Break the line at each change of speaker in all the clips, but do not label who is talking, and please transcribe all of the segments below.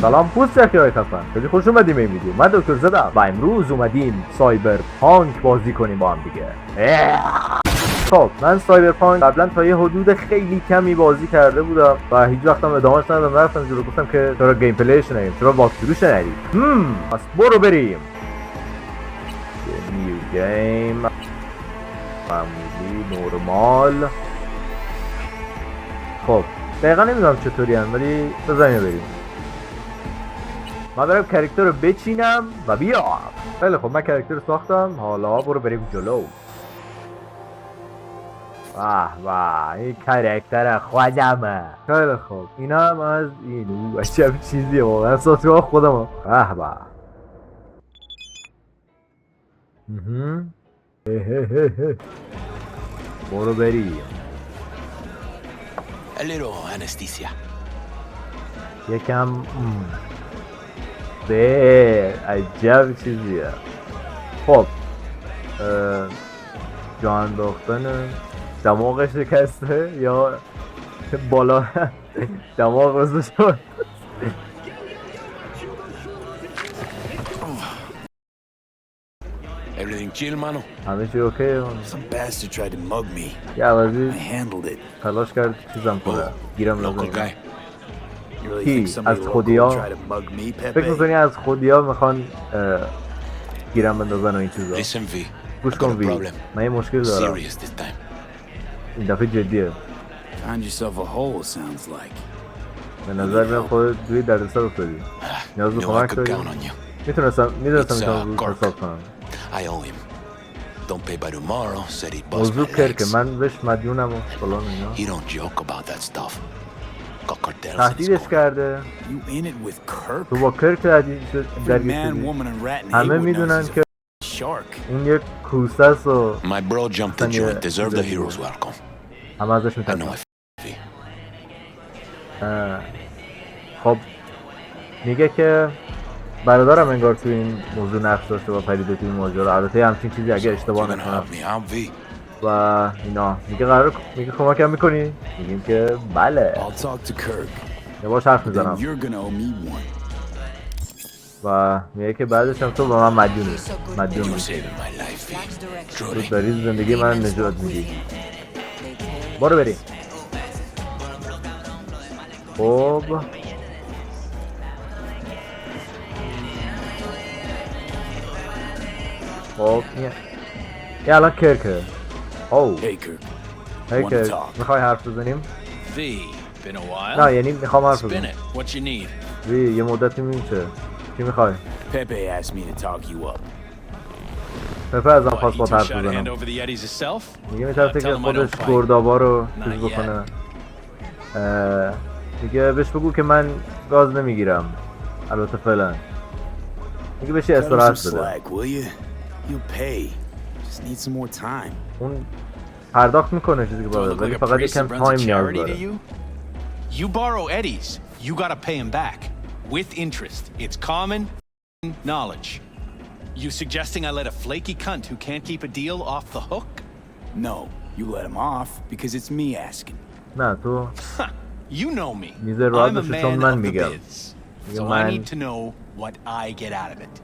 سلام پوستکی های خفن، خیلی خوش اومدیم این ویدیو. من دکتر زدم و امروز اومدیم سایبرپانک بازی کنیم با هم دیگه. خب من سایبرپانک قبلا تا یه حدود خیلی کمی بازی کرده بودم و هیچ وقتم ادامهش ندادم. رفتم جلو گفتم که چرا گیم پلیش نریم، چرا واکثروش نریم. پس برو بریم. نیو گیم معمولی نورمال. خب دقیقا نمیدونم چطوری هم، ولی بزنیم بریم. من برم کرکتر رو بچینم و بیام. خیلی خب من کرکتر رو ساختم، حالا برو بریم جلو. واه این کرکتر خودمه. خیلی خب این هم از این عجب چیزیه واقعا، ساختگاه خودم. برو بریم.
A little anesthesia.
یکم به عجب چیزیه. خب جان انداختن دماغش شکسته یا بالا دماغ روزو شد.
Everything chill, mano?
همه چی اوکی.
Some bastard tried to mug me.
یه عوضی
I handled it.
تلاش کرد چیزم کنه، گیرم
Local
لازم.
guy. You really
کی؟
think somebody
از
local
خودیا؟
tried to mug me,
فکر
Pepe?
میکنی از خودیا میخوان گیرم بندازن و این چیزا؟
Listen, V.
گوش
I got
کن
a
وی،
problem.
من یه مشکل دارم.
Serious this time.
این دفعه جدیه.
Find yourself a hole, sounds like.
به نظر میاد خودت توی دردسر افتادی. نیاز به
Know I
کمک
could
داری؟
count on you.
میتونستم
It's,
میتونم
Cork.
حساب کنم.
I owe him. Don't pay by tomorrow, said he'd bust
موضوع
my
کرکه،
legs.
من بهش مدیونم و فلان اینا.
He don't joke about that stuff. Got cartels in his
تهدیدش
corner.
کرده.
You in it with Kirk?
تو با کرک درگیر
Every man,
شدی.
woman, and rat in
همه
Haywood knows
میدونن
he's
که
a shark.
اون یک کوسه است و
My bro jumped the
Send you-
joint. Deserve the
send you-
hero's welcome.
همه ازش
I know
میترسن.
I V.
خب میگه که برادرم انگار تو این موضوع نقش داشته و پریده تو این ماجرا. البته همچین چیزی اگه
You're
اشتباه
gonna
نکنم
help me out, V.
و اینا. میگه کمکم میکنی؟ میگیم که بله.
I'll talk to Kirk.
یه باش حرف
Then
میزنم
you're gonna owe me one.
و میگه که بعدش هم تو به من مدیونی. مدیون
You're
میشی.
saving my life, V.
تو
Truly.
داری زندگی من نجات میدی. برو بریم. خب خب یه الان کرکه. او
Hey, Kirk.
هی
wanna
کرک،
talk.
میخوای حرف بزنیم؟
V, been a while?
نه یعنی میخوام حرف
Spin
بزنم.
it. What you need?
وی یه مدتی میشه. چی میخوای؟
Pepe asked me to talk you up.
پپه ازم
What,
خواست
you
با
two
حرف
shot a hand
بزنم.
over the Yetis yourself?
میگه میترسه
Tell
که
him I
خودش
don't fight.
گردابا رو
Not
چیز
yet.
بکنه. میگه بهش بگو که من گاز نمیگیرم. البته فعلا. میگه بهش
Cut him some
استراحت بده.
slack, will you? You'll pay. Just need some more time.
اون پرداخت میکنه چیزی که
Do I
باید،
look
ولی
like a
فقط
priest
یکم
that runs a
تایم نیاز
charity to
داره.
you? You borrow Eddie's, you gotta pay him back. With interest. It's common knowledge. You suggesting I let a flaky cunt who can't keep a deal off the hook?
No, you let him off because it's me asking.
نه تو
You know me.
میزه
I'm a
راستش چون
man
من
of the
میگم.
biz.
میگه
So I
من
need to know what I get out of it.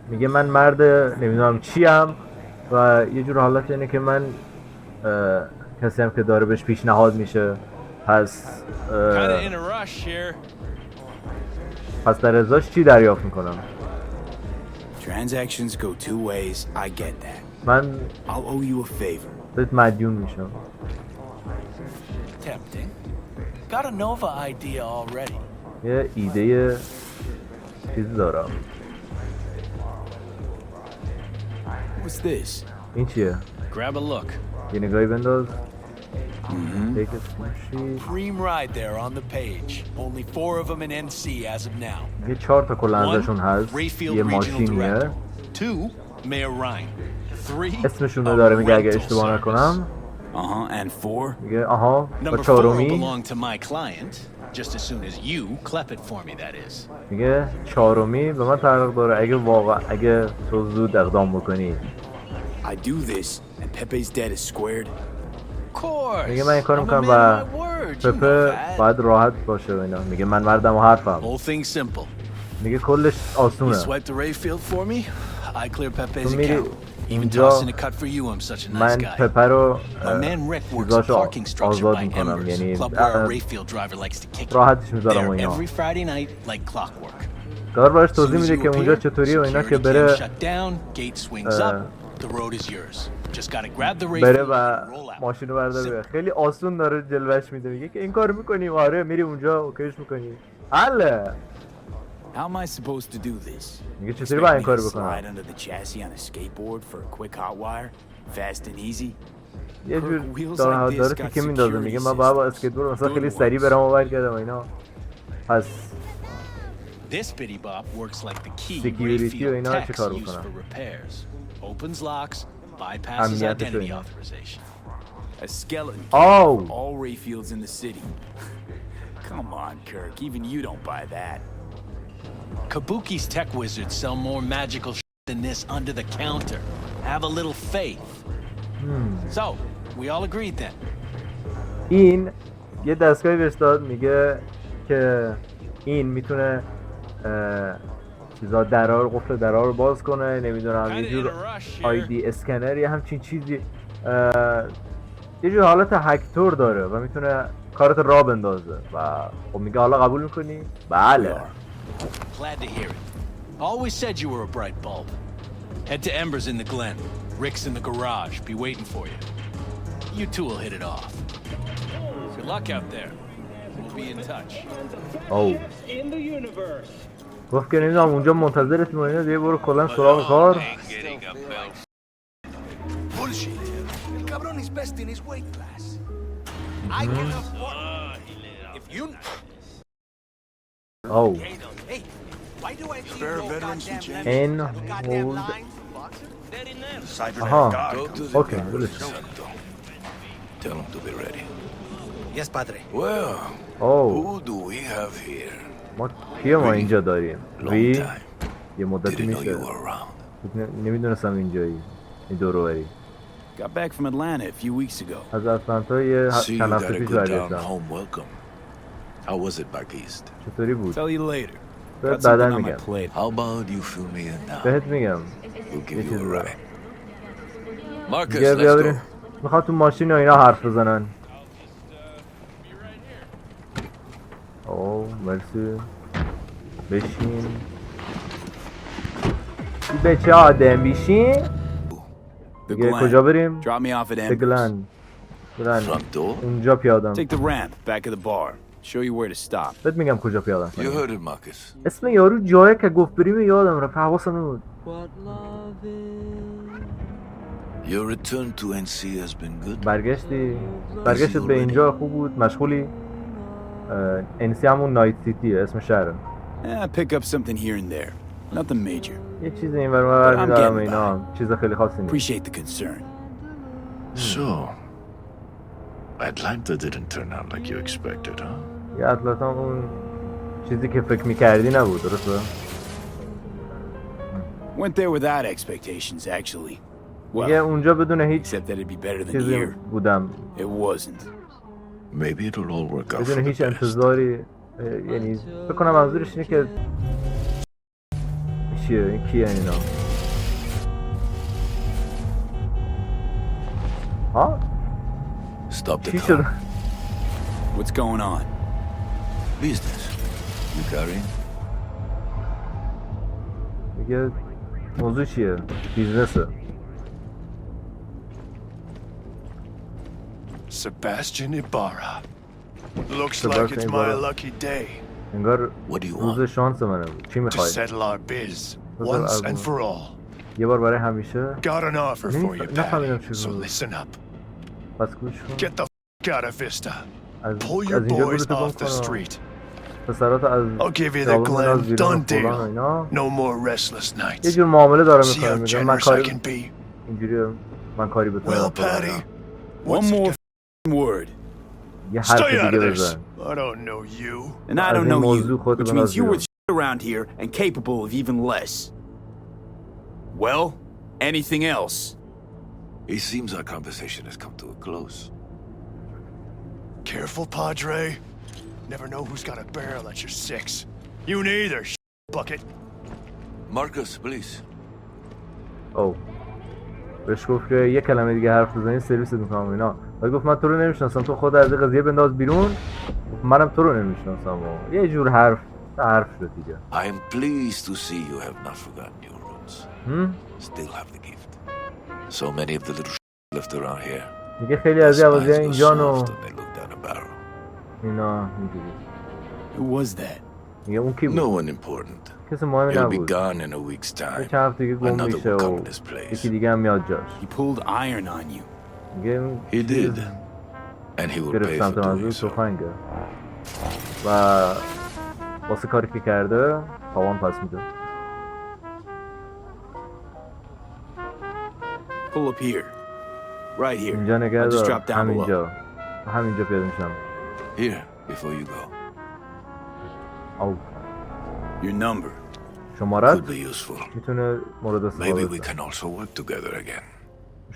میگه من مرد نمیدونم چیم و یه جور حالت اینه که من کسی هم که داره بهش پیشنهاد میشه پس
Kinda in a rush here.
پس در ازاش چی دریافت میکنم؟
Transactions go two ways. I get that.
من
I'll owe you a favor.
بهت مدیون میشم.
Tempting. Got a Nova idea already.
یه ایده چیزی دارم.
What's this?
این چیه؟
Grab a look.
یه نگاهی بنداز. Take a spreadsheet.
Cream ride there on the page. Only 4 of them in NC as of now.
یه 4 تا کلا
One,
ازشون هست.
Rayfield
یه
Regional
ماشینیه.
Director. 2, Mayor Ryan. 3,
اسمشون رو داره میگه اگه
rental
اشتباه
service.
نکنم.
And four?
میگه آها با
Number 4 will
چهارمی.
belong to my client. Just as soon as you clep it for me, that is.
میگه چهارمی به من تعلق داره اگه تو زود اقدام بکنی.
I do this and Pepe's debt is squared.
Of course.
میگه من این کارو
I'm a
میکنم
man
و
of my word,
پپه باید راحت باشه و اینا. میگه من مردم و حرفم.
Whole thing's simple.
میگه کلش
You
آسونه.
swipe the Rayfield for me, I clear Pepe's
تو میری
account. Even
اونجا
tossing a cut for you, I'm such a nice
من
guy.
پپه رو
My man Rick works a
چیزاشو
parking structure
آزاد
by
میکنم.
Embers,
یعنی
club where a Rayfield driver likes to kick it.
راحتش میذارم و
There
اینا.
every Friday night like clockwork.
دار براش
As soon
توضیح
as
میده
you
که اونجا
appear,
چطوریه و اینا که
security
بره
cams shut down, gate swings up, the road is yours. Just gotta grab the
بره
Rayfield
و
and roll out.
ماشین رو برداره بره. خیلی آسون داره جلوش میده. میگه که این کار میکنی آره میری اونجا اوکیش میکنی. حله.
How am I supposed to do this?
میگه چطوری باید این
Expect me
کارو
to slide
بکنم؟
under the chassis on a skateboard for a quick hot wire? Fast and easy?
یه جور
Wheels
داره
like this
داره
got
تیکه میندازه. میگه من باید با اسکیتبورد مثلا خیلی سریع برم و برگردم و اینا. پس
This bitty bop works like the key
Security و
Rayfield
اینا چه
techs
کار
use
بکنم؟
for repairs. Opens locks, bypasses
امنیتش و
identity
اینا.
authorization.
A skeleton key
Oh.
for all Rayfields in the city. Come on, Kirk. Even you don't buy that.
Kabuki's tech wizards sell more magical than this under the counter. Have a little faith. So, we all agreed then.
این یه دستگاهی بهش داد. میگه که این میتونه چیزا درار قفل درار رو باز کنه. نمیدونم یه جور آیدی اسکنر یا همچین چیزی. یه جور حالت هکتور داره و میتونه کارت را بندازه و خب میگه حالا قبول میکنی؟ بله.
Glad to hear it. Always said you were a bright bulb. Head to Embers in the Glen. Rick's in the garage. Be waiting for you. You two will hit it off. Good luck out there. We'll be in touch.
او گفت که نمیدونم اونجا منتظرتیم و اینا. دیگه برو کلا سراغ کار.
Bullshit. El cabrón is best in his weight class. I can afford. If you.
او
Hey, why do I see
Spare
no
veterans
goddamn
and
lemon
این
on the goddamn
هولد.
line?
آها
Go to the
اوکی
garage,
ولش.
Santo. Tell him to be ready.
Yes, padre.
Well,
او
who do we have here?
ما کیه ما اینجا داریم؟
Long
وی
time.
یه مدتی
Didn't know
میشه.
you were around.
نمیدونستم اینجایی این دورو بری.
Got back from Atlanta a few weeks ago.
از اتلانتا یه
See, you
چند
got
هفته
a
پیش
good town
برگشتم.
home welcome. How was it back east?
چطوری بود؟
Tell you later.
بهت
Got
بعدا
something on my
میگم.
plate.
How about you fill me in now?
بهت میگم.
We'll
یه
give you
چیز
a
دارم.
ride. Marcus,
بیا بیا
let's
بریم.
go.
میخواد تو ماشین و اینا حرف بزنن. او مرسی. بشین. این بچه آدم بیشین.
The
دیگه کجا
Glen.
بریم؟
Drop me off at Embers.
دگلن. برن.
Front door?
اونجا پیادم.
Take the ramp back of the bar. Show you where to stop.
بهت میگم کجا پیادم.
You heard it, Marcus.
اسم یارو جایه که گفت بریم یادم رفت. حواسم نبود.
Your return to NC has been good.
برگشتت به اینجا خوب بود. مشغولی؟ انسی همون نایت سیتیه اسم شهره.
Pick up something here and there. Nothing major.
یه چیزی این برای
I'm
میدارم
getting
اینا. چیز خیلی خاصی نیست.
Appreciate the concern.
So, Atlanta didn't turn out like you expected, huh?
یه اطلانتا اون چیزی که فکر میکردی نبود درسته؟
Went there without expectations, actually.
میگه
Well,
اونجا بدون هیچ
except that it'd be better than
چیزی
here.
بودم.
It wasn't.
Maybe it'll all work out for
بدون
the
هیچ
best.
انتظاری. یعنی فکر کنم منظورش اینه که چیه این کیه اینا؟ ها؟
Stop the
چی
car.
شد؟
What's going on?
Business. You carrying?
میگه موضوع چیه؟ بیزنسه.
Sebastian Ibarra. Looks like
Sebastian
it's my
Ibarra.
lucky day
انگار
What do you
روز
want?
شانس منه بود. چی
to
میخوای؟
settle our biz
What's
once
that
and for all.
یه بار برای همیشه؟
Got an offer for you,
نفهمیدم
Patty.
چی
So
بود.
listen up.
پس گوش کن.
Get the f out of Vista.
از
Pull your
اینجا
boys
گروتو گم
off the
کن.
street.
پسرات از
I'll give you the
خیابون از
Glen.
بیرون
Done
و فلان و
deal.
اینا.
No more restless
یه
nights.
جور معامله داره
See
میکنه.
how
میگه من
generous I
کاری
can be.
اینجوری من کاری به تو
Well,
ندارم.
Patty,
One
what's
more
it
f***ing word.
یه حرف
Stay out
دیگه
of this.
بزن.
I don't know you.
And I
As
don't
in
know
موضوع
you,
خودت
which
بنداز
means you're
بیرون.
worth shit around here and capable of even less. Well, anything else?
It seems our conversation has come to a close.
Careful, Padre. Never know who's got a barrel at your six. You neither, bucket.
Marcus, please.
او بهش گفت که یه کلمه دیگه حرف بزنی سرویست میکنم اینا. ولی گفت من تو رو نمیشناسم، تو خود از قضیه بنداز بیرون. گفت منم تو رو نمیشناسم و یه جور حرف شد دیگه.
I am pleased to see you have not forgotten your roots. Still have the gift. So many of the little left around here.
میگه خیلی از عوضی اینجان و
Soft when they look down a barrel.
اینا اینجوری.
Who was that?
میگه اون کی
No
بود؟
one important.
کسی مهمی
He'll be
نبود.
gone in a week's
یه
time.
چند هفته دیگه گم
Another
میشه
will come
و
in his place.
یکی دیگه هم میاد جاش.
He pulled iron on you.
میگه اون
He did. And he will
گرفت
pay
سمت
for doing
منظور
so.
تفنگه و واسه کاری که کرده تاوان پس میده.
Pull up here. Right here.
اینجا نگه
I'll just
دار،
drop down below.
همینجا پیاده میشم.
Here, before you go.
او
Your number.
شمارت
Could be useful.
میتونه مورد استفاده
Maybe we
باشه.
can also work together again.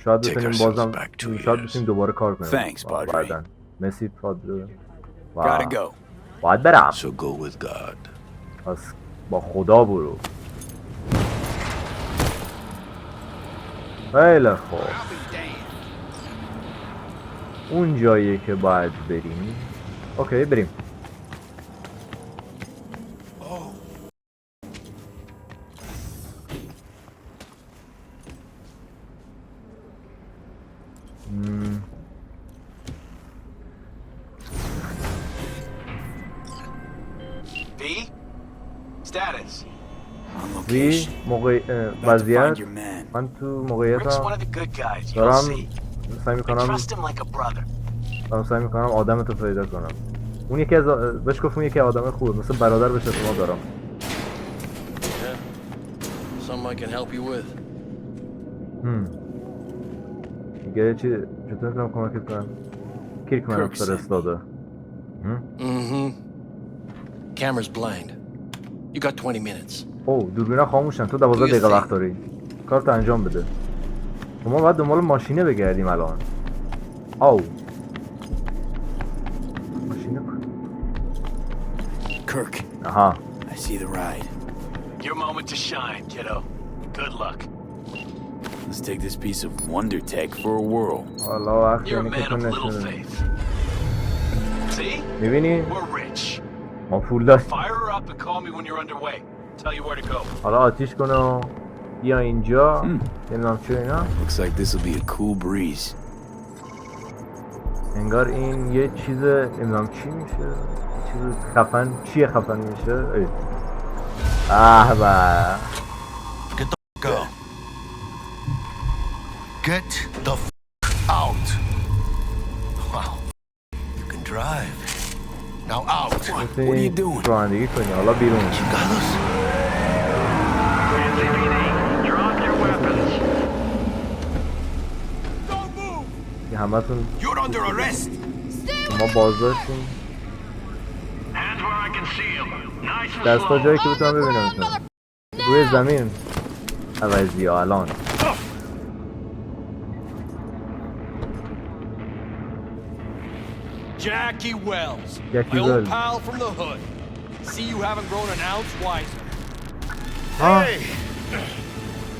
شاید
take
بتونیم
ourselves
بازم
back 2
شاید
years.
بتونیم دوباره کار کنیم.
Thanks, Padre.
بعداً. مرسی پادره.
Gotta go.
باید برم.
So go with God.
پس با خدا برو. خیلی خوب. اون جاییه که باید بریم. اوکی بریم.
V? Status.
On
وی
location.
موقع
About to
وضعیت
find your man.
من تو
Rick's
موقعیتم
one of the good guys. You'll
دارم
see.
سعی
I
میکنم
trust him like a brother.
آدم تو پیدا کنم. اون یکی از بهش گفت اون یکی آدم خوبه، مثل برادر بهش اعتماد دارم.
Something I can help you with.
میگه چطور میتونم کمکت کنم؟ کیرک منو
Kirk sent
فرستاده.
Mm-hmm. Camera's blind. You got 20 minutes.
او دوربینا خاموشن، تو 12 دقیقه وقت داری. کارت انجام بده. ما باید دنبال ماشینه بگردیم الان. او ماشینه
Kirk.
آها
I see the ride.
Your moment to shine, kiddo. Good luck.
Let's take this piece of wonder tech for a whirl.
حالا وقت
You're a
اینه که
man
تو
of little
نشونه.
faith. See?
میبینی؟
We're rich.
ما پول داریم.
Fire her up and call me when you're underway. Tell you where to go.
حالا آتیش کنه و بیا اینجا. نمیدونم چه اینا.
Looks like this will be a cool breeze.
انگار این یه چیز نمیدونم چی میشه. چیز خفن چیه خفن میشه؟ ای. به
Go. Get the out. Wow. You can drive. Now out.
What are you doing?
رانندگی کنی حالا بیرون.
Carlos?
که همتون
You're under arrest.
ما بازداشتیم. دستا جایی که بتونم ببینم روی زمین عوضی ها الان.
Jackie Wells,
Jackie
my old
Wells.
pal from the hood. See you haven't grown an ounce wiser.
Hey.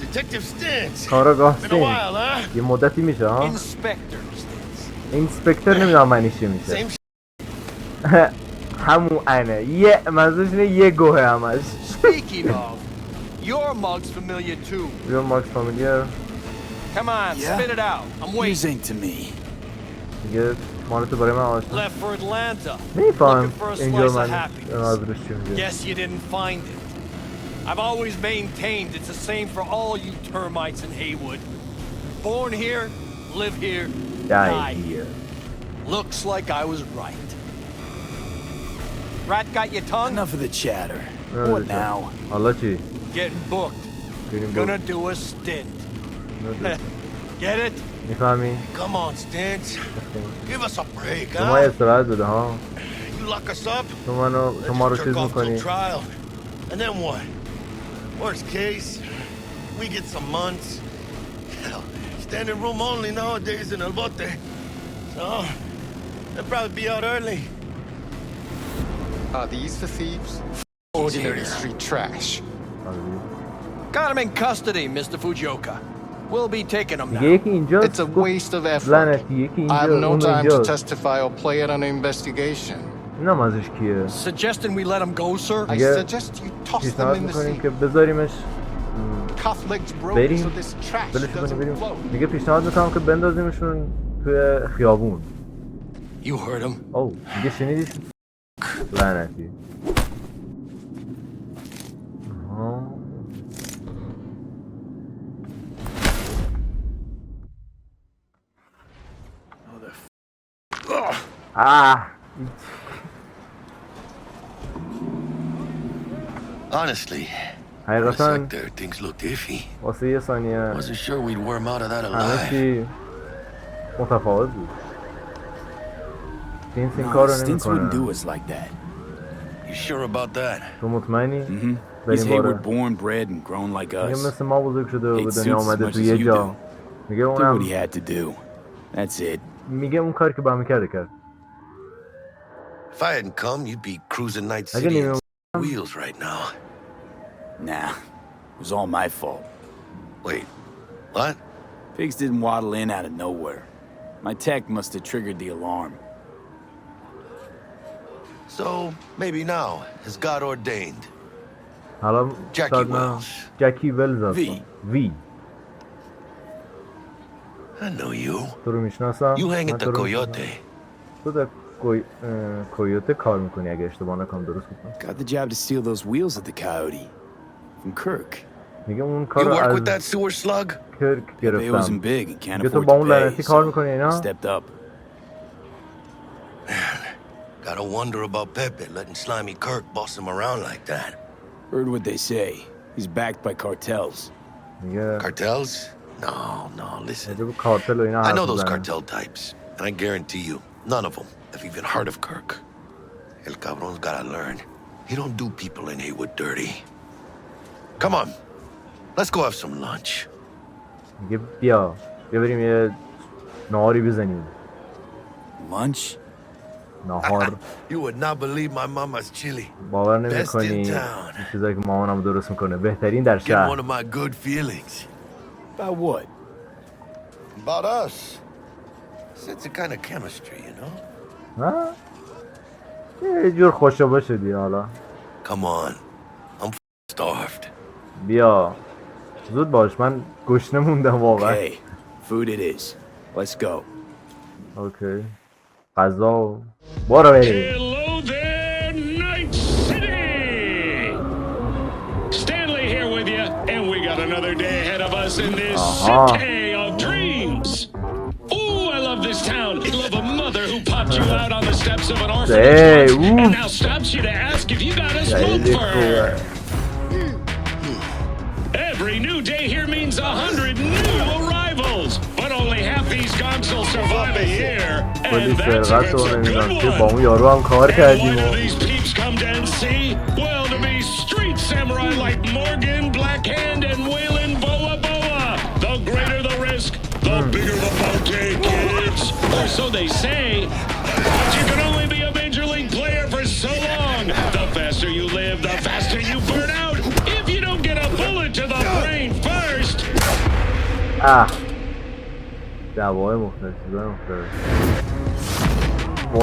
Detective Stintz.
کاراگاه
Been a
سین
while, huh?
یه مدتی میشه ها.
Inspectors.
اینسپکتر نمیدونم معنیش چی میشه.
Same
همون انه یه منظورش اینه یه گوه همش.
Speaking of, your mug's familiar too.
Your Mark's familiar.
Come on,
Yeah?
spit it out. I'm
You
waiting.
sing to me.
میگه مالتو برای من آشنا.
Left for Atlanta.
نمیفهم
Looking for a
اینجا
slice of
من
happiness.
منظورش چی میگه.
Guess you didn't find it. I've always maintained it's the same for all you termites in Haywood. Born here, live here, die here. Looks like I was right. Rat got your tongue?
Enough of the chatter.
Enough of
What
the chatter.
now?
حالا چی؟
Getting booked.
Getting
Gonna
booked.
do a stint. Get it?
میفهمی؟
Come on, Stintz. Give us a break,
شما یه
huh?
استراحت بده ها.
You lock us up.
شما رو
Let's
چیز
jerk off
میکنی.
till trial. And then what? Worst case, we get some months. Hell, standing room only nowadays in El Bote. So, They'll probably be out early.
Are these the thieves? Ordinary street trash.
Got him in custody, Mr. Fujioka. We'll be taking him
میگه
now.
یکی اینجا
It's a waste of effort.
لعنتی یکی
I have
اینجا
no
اون
time to
اینجا
testify or play it on an investigation.
نمازش کیه
Suggesting we let him go, sir?
I
Yeah.
suggest you toss them
پیشنهاد
in the
میکنیم
sea.
که بذاریمش
Cuff legs broken
بریم
so this trash
بلش کنیم
doesn't
بریم
float.
میگه پیشنهاد میکنم که بندازیمشون توی خیابون
You heard him.
او میگه شنیدیش لعنتی آها.
Honestly,
حقیقتا
there things looked iffy.
واسه یه ثانیه
Wasn't sure we'd worm out of that
همه
alive.
چی متفاوت بود جینس این کار رو
Stints wouldn't
نمیکنه
do us like that.
You sure about that?
تو مطمئنی؟
He's
بریم باره
Hayward born, bred, and grown like
میگه
us.
مثل ما بزرگ شده و به
Hates
دنیا
suits as
آمده
much
تو
as
یه
you
جا
do.
میگه
Did what
اونم
he had to do. That's it.
میگه اون کاری که با همه کرد
If I hadn't come, you'd be cruising Night
اگه
City
نیمه
on wheels right now.
Nah, it was all my fault.
Wait, what?
Pigs didn't waddle in out of nowhere. My tech must have triggered the alarm.
So, maybe now, as God ordained.
حالا
Jackie
شاید نه
Wells.
جکی ولز هستم
وی.
وی
I know you.
تو رو میشناسم
You hang
من
at the
تو رو میشناسم.
Coyote.
تو در کویوته کار میکنی اگه اشتباه نکنم درست میکنم
Got the job to steal those wheels at the Coyote. From Kirk.
میگه اون
You
کار رو
work with
از
that sewer slug?
کرک
They wasn't
گرفتم
big and can't
میگه تو
afford
با
to
اون
pay,
لعنتی کار
so
میکنی اینا
stepped up.
Gotta wonder about Pepe letting slimy Kirk boss him around like that.
Heard what they say. He's backed by cartels.
میگه
Cartels? No, listen.
راجع به کارتل و اینا
I
حرف
know those
می‌زنه.
cartel types, and I guarantee you, none of them have even heard of Kirk. El cabron's gotta learn. He don't do people in Haywood dirty. Come on, let's go have some lunch.
میگه بیا بریم یه نهاری بزنیم
Lunch?
نهار
You would not believe my mama's chili.
باور
Best in
نمی‌کنی
town.
این چیزایی که مامانم درست میکنه بهترین در
Get one
شهر
of my good feelings.
About what?
About us. It's a kind of chemistry, you know?
ها یه جور خوشابه شدی حالا
Come on. I'm starved.
بیا زود باش من گشنه موندم واقعا
Okay. Food it is. Let's go.
اوکی غذا و برو بریم
Hello there, Night City! Stanley here with you, and we got another day ahead of us in this city of dreams. Ooh, I love this town. I love a mother who popped you out on the steps of an orphanage once, and now stops you to ask if you got a smoke for her. Every new day here means 100 new arrivals, but only half these gonks will survive a year,
کلی
and that's if
سرقت
it's
و
a
نمیدونم
good
چه با
one.
اون یارو هم کار
And
کردیم
why
و
do these peeps come to NC? Well, to be street samurai like Morgan, Blackhand, and Waylon Boa Boa. The greater the risk, the bigger the bounty, kids. Or so they say. But you can only be a major league player for so long. The faster you live, the faster you burn out. If you don't get a bullet to the brain first.
دوای مختلف چیزای مختلف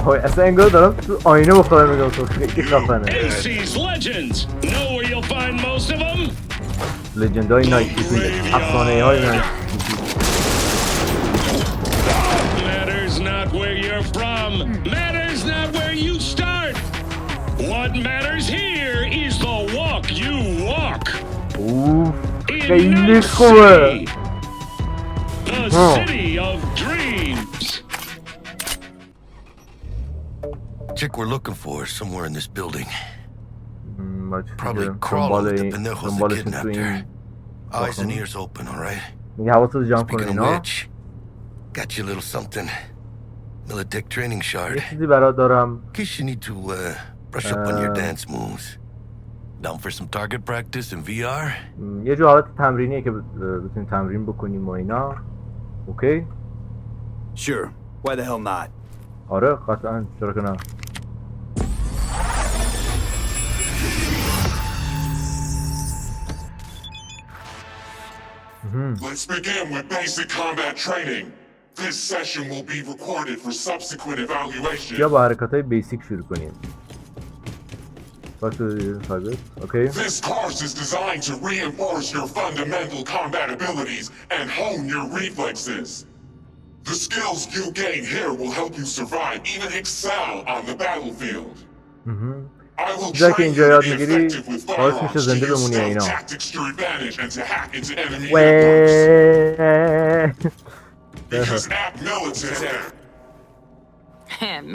وای اصلا انگار دارم تو آینه بخورم میگم تو خیلی خفنه
AC's legends. Know where you'll find most of them?
لجند های نایت سیتی افسانه های نایت
Matters not where you're from. Matters not where you start. What matters here is the walk you walk.
اوه
In
خیلی
Night
خوبه
City, the city of dreams.
Chick we're looking for is somewhere in this building. Probably crawling with the pendejos that kidnapped her. Eyes and ears open, all right?
میگه حواست رو جمع کنی
Speaking of
اینا
which, got you a little something. Militech training shard.
یه چیزی برات دارم
In case you need to brush up on your dance moves. Down for some target practice in VR?
یه جور حالت تمرینیه که بتونیم تمرین بکنیم و اینا اوکی
Sure. Why the hell not?
آره قطعا، چرا که نه.
Let's begin with basic combat training. This session will be recorded for subsequent evaluation.
یا با حرکاتهای بیسیک شروع کنیم. Okay.
This course is designed to reinforce your fundamental combat abilities and hone your reflexes. The skills you gain here will help you survive, even excel on the battlefield. I will train you to be effective with firearms, to use stealth tactics to your advantage, and to hack into enemy networks. Because at Militech...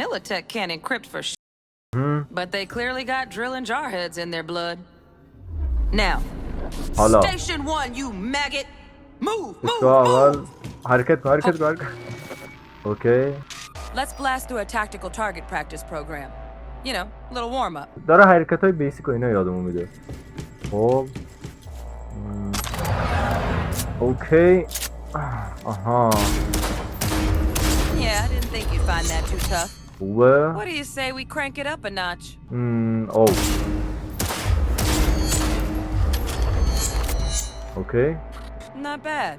Militech can't encrypt for but they clearly got drill and jar heads in their blood. Now, Station 1, you maggot! Move, move!
حرکت کن. Okay.
Let's blast through a tactical target practice program. You know, a little warm up.
داره حرکت‌های بیسیک و اینا یادمون میده. خب. اوکی. آها.
Yeah, I didn't think you'd find that too tough.
خوبه.
What do you say we crank it up a notch?
اوکی.
Not bad.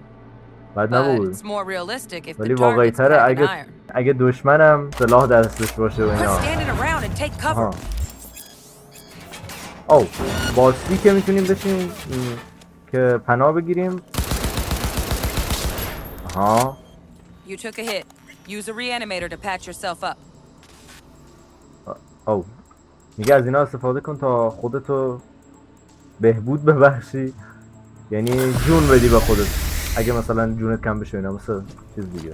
بد
But
نبود.
it's more realistic if
ولی
the
واقعی
target's
تره
cracked iron.
اگه دشمنم سلاح دستش باشه و
Quit
اینا.
standing around and take cover.
آها. او با سی که میتونیم بشیم که پناه بگیریم. آها.
You took a hit. Use a reanimator to patch yourself up.
او میگه از اینا استفاده کن تا خودتو بهبود ببخشی، یعنی جون بدی به خودت اگه مثلا جونت کم بشه اینا، مثل چیز دیگه.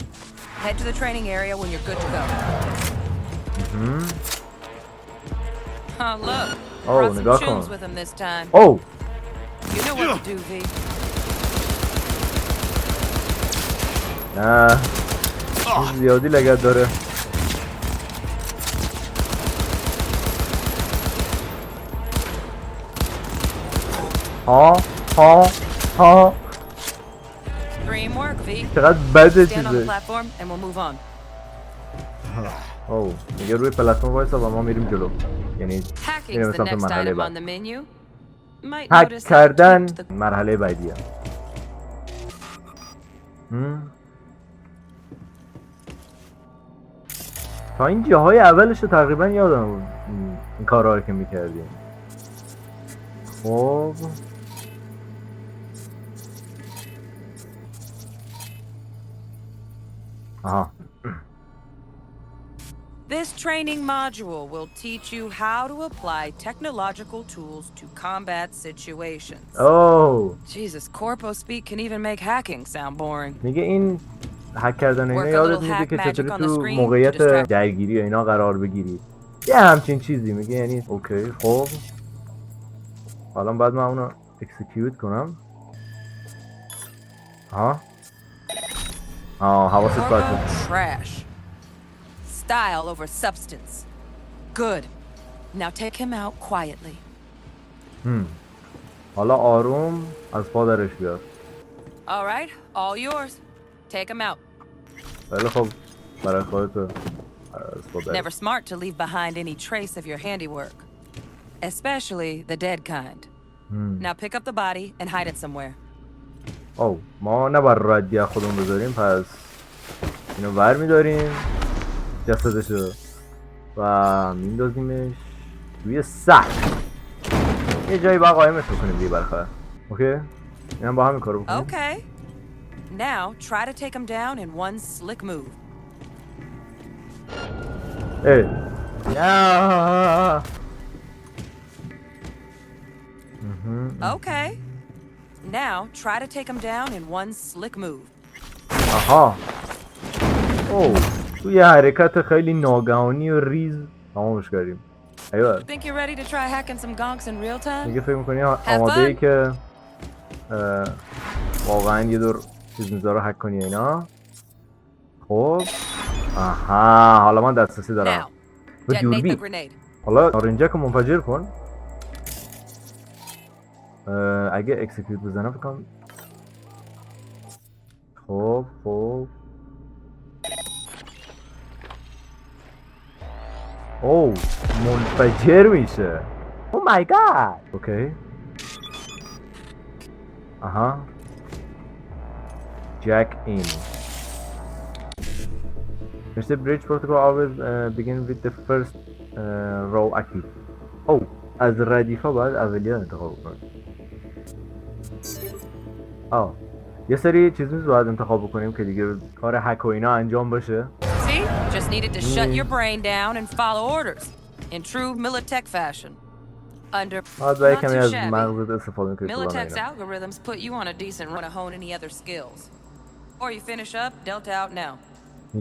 Head to the training area when you're good to go. Oh look. Brought some tunes with him this time.
Oh.
You know what to do, V.
نه زیادی لگت داره. ها
Dream work, V.
چقدر بده
Stand on the
چیزه.
platform and we'll move on.
او میگه روی پلتفرم وایسا و ما میریم جلو، یعنی میریم
Hacking's the
سمت
next
مرحله
item on
بعد.
the menu. Might
هک
notice I
کردن
tweaked the
مرحله بعدیه. تا این جاهای اولش رو تقریبا یادم بود این کارها رو که میکردیم. خب آها.
This training module will teach you how to apply technological tools to combat situations.
Oh.
Jesus, corpo speak can even make hacking sound boring.
میگه این هک کردن اینا
Work a
یادت
little
میده که
hack magic
چطوری
on the
تو
screen
موقعیت
to distract-
درگیری و اینا قرار بگیری، یه همچین چیزی میگه، یعنی اوکی. خب حالا بعد من اونو اکسیکیوت کنم. حواست باشه.
Corpo trash. Style over substance. Good. Now take him out quietly.
حالا آروم از پا درش بیار.
All right, all yours. Take him out.
خیلی خب برای خودت از پا درش.
Never smart to leave behind any trace of your handiwork, especially the dead kind. Now pick up the body and hide it somewhere.
او ما نباید ردی از خودمون بذاریم، پس اینو ور میداریم جسدشو و میندازیمش روی سقف. یه جایی باید قایمش بکنیم دیگه برخواه. اوکی؟ اینم با همین کارو بکنیم.
Okay. Now try to take him down in one slick move.
Yeah.
Okay. Now try to take him down in one slick move.
آها. اوه تو یه حرکت خیلی ناگهانی و ریز تمامش کردیم. ایوه.
Think you're ready to try hacking some gonks in real time?
میگه فکر میکنی آماده ای که واقعا یه دور چیز میذاره هک کنی اینا. خب آها حالا من دسترسی دارم به دوربین. حالا نارنجک رو منفجر کن. اگه اکسیکیوت بزنم فکر کنم. خب اوه منفجر میشه. او مای گاد. اوکی. آها. جک این. Mr. Bridge protocol always begin with the first row active. او از ردیفا باید اولیان انتخاب کنیم. یه سری چیز باید انتخاب بکنیم که دیگه کار هک و اینا انجام باشه.
See? Just needed to shut your brain down and follow orders in true Militech fashion. Under not too shabby. Militech's algorithms put you on a decent run to hone any other skills. Before you finish up, Delta out now.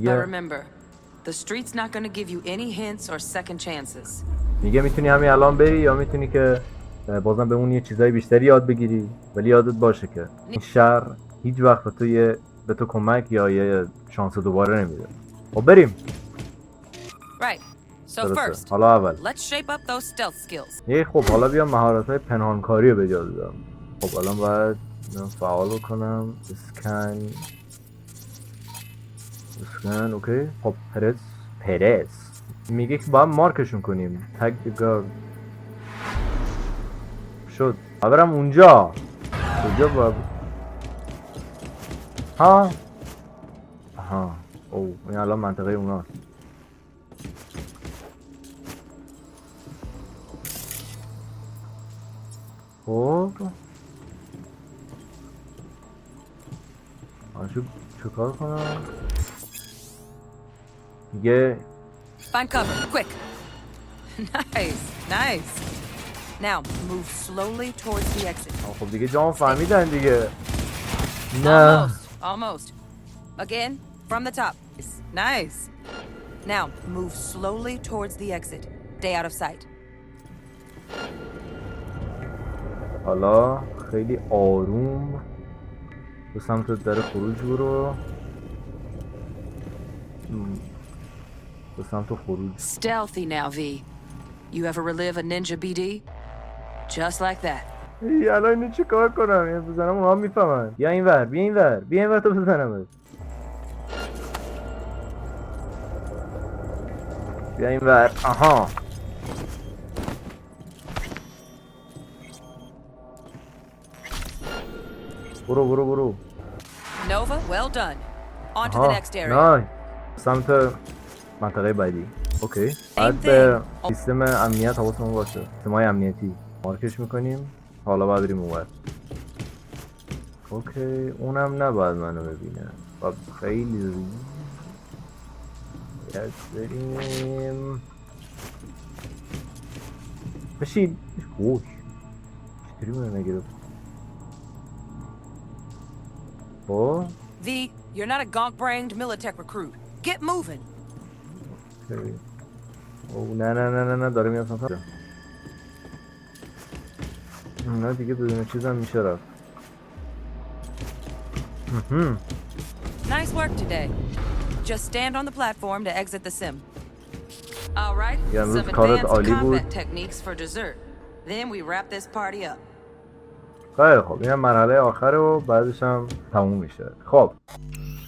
But remember, the street's not going to give you any hints or second chances.
میگه میتونی همین الان بری یا میتونی که بازم بمونی یه چیزای بیشتری یاد بگیری، ولی یادت باشه که این شهر هیچ وقت به تو کمک یا یه شانس دوباره نمیده. خب بریم.
Right. So first,
حالا اول
let's shape up those stealth skills.
خب حالا بیام مهارت‌های پنهانکاری رو به جا بذارم. خب الان باید فعال کنم. اسکن اوکی. خب پرس میگه که باید مارکشون کنیم. تگ گارد شد. برم اونجا. کجا باید آها او این الان منطقه اوناست. خب آشو چکار کنم میگه
Find cover, quick. Nice. Now move slowly towards the exit.
خب دیگه جام فهمیدن دیگه. نه.
Almost. Again, from the top. Nice. Now move slowly towards the exit. Stay out of sight.
حالا خیلی آروم به سمت در خروج برو. به سمت خروج.
Stealthy now, V. You ever relive a ninja BD? Just like that.
الان اینو چه کار کنم؟ یه بزنم اونا میفهمن. بیا اینور تو بزنم. بیا اینور. آها. برو.
Nova, well done. On to the next area.
نه. سمت منطقه بعدی. اوکی. بعد به سیستم امنیت حواسمون باشه. سیستم‌های امنیتی مارکش میکنیم. حالا باید بریم اونور. اوکی اونم نباید منو ببینه. باید خیلی بریم. بشین. خوش. چطوری منو نگیره؟
V, you're not a gonk-brained Militech recruit. Get moving.
Okay. نه داره میاد سمت. نه دیگه بدون چیزم میشه رفت.
Nice work today. Just stand on the platform to exit the sim. All right, some advanced combat techniques for dessert. Then we wrap this party up.
خیلی خب این مرحله آخره و بعدش هم تموم میشه. خب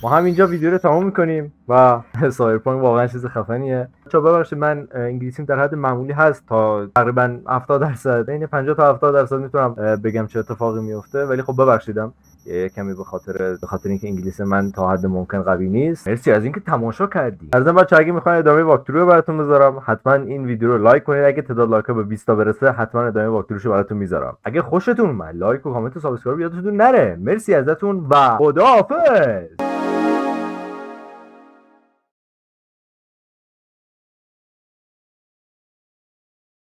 ما همینجا ویدیو رو تموم میکنیم و سایبرپانک واقعا چیز خفنیه. ببخشید من انگلیسیم در حد معمولی هست تا تقریبا 70% بین 50 تا 70% میتونم بگم چه اتفاقی میفته، ولی خب ببخشیدم یه کمی به خاطر اینکه انگلیسی من تا حد ممکن قوی نیست. مرسی از اینکه تماشا کردید. ارزم بچه‌ها اگه میخواین ادامه واکتورو رو براتون بذارم حتما این ویدیو رو لایک کنید. اگه تعداد لایک‌ها به 20 تا برسه حتما ادامه واکتوروشو براتون میذارم. اگه خوشتون اومد لایک و کامنت و سابسکرایب یادتون نره. مرسی ازتون و خداحافظ.